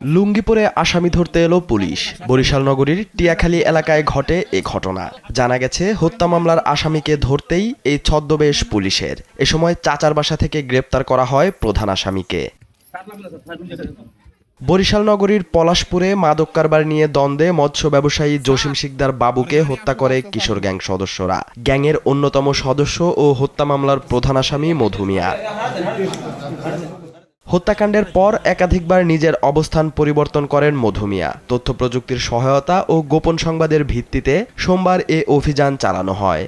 লুঙ্গি পরে আসামি ধরতে এলো পুলিশ। বরিশাল নগরীর টিয়াখালী এলাকায় ঘটে এ ঘটনা। জানা গেছে, হত্যা মামলার আসামিকে ধরতেই এই ছদ্মবেশ পুলিশের। এ সময় চাচার বাসা থেকে গ্রেপ্তার করা হয় প্রধান আসামিকে। বরিশাল নগরীর পলাশপুরে মাদক কারবার নিয়ে দ্বন্দ্বে মৎস্য ব্যবসায়ী জসিম শিকদার বাবুকে হত্যা করে কিশোর গ্যাং সদস্যরা। গ্যাংয়ের অন্যতম সদস্য ও হত্যা মামলার প্রধান আসামি মধু মিয়া। হত্যাকাণ্ডের পর একাধিকবার নিজের অবস্থান পরিবর্তন করেন মধু মিয়া। তথ্য প্রযুক্তির সহায়তা ও গোপন সংবাদের ভিত্তিতে সোমবার এ অভিযান চালানো হয়।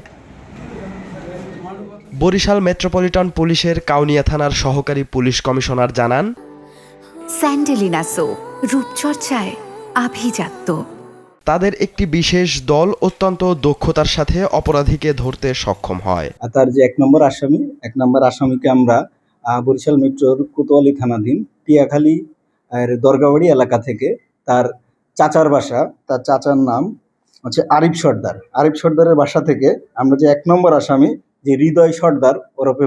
বরিশাল মেট্রোপলিটন পুলিশের কাউনিয়া থানার সহকারী পুলিশ কমিশনার জানান, স্যান্ডেলিনা সো রূপচর্চায় আভিজাত্য। তাদের একটি বিশেষ দল অত্যন্ত দক্ষতার সাথে অপরাধীকে ধরতে সক্ষম হয়। তার যে এক নম্বর আসামিকে আমরা বরিশাল মেট্রোর কোতোয়ালি থানাধীন টিয়াখালী দরগাবাড়ি এলাকা থেকে তার চাচার বাসা, তার চাচার নাম হচ্ছে আরিফ সর্দারের বাসা থেকে আমরা যে এক নম্বর আসামি যে হৃদয় সর্দার ওরফে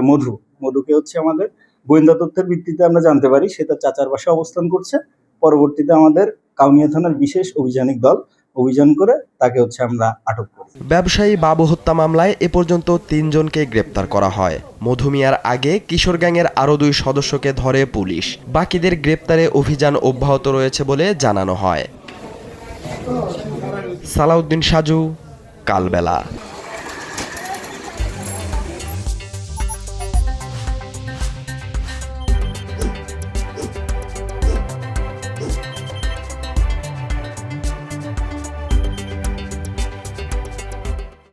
মধুকে হচ্ছে আমাদের গোয়েন্দা তথ্যের ভিত্তিতে আমরা জানতে পারি সে তার চাচার বাসায় অবস্থান করছে। পরবর্তীতে আমাদের কাউনিয়া থানার বিশেষ অভিযানিক দল অভিযান করে তাকে হচ্ছে আমরা আটক করি। ব্যবসায়ী বাবু হত্যা মামলায় এ পর্যন্ত ৩ জনকে গ্রেপ্তার করা হয়। মধু মিয়ার আগে কিশোর গ্যাংয়ের আরও 2 সদস্যকে ধরে পুলিশ। বাকিদের গ্রেপ্তারে অভিযান অব্যাহত রয়েছে বলে জানানো হয়। সালাউদ্দিন সাজু, কালবেলা।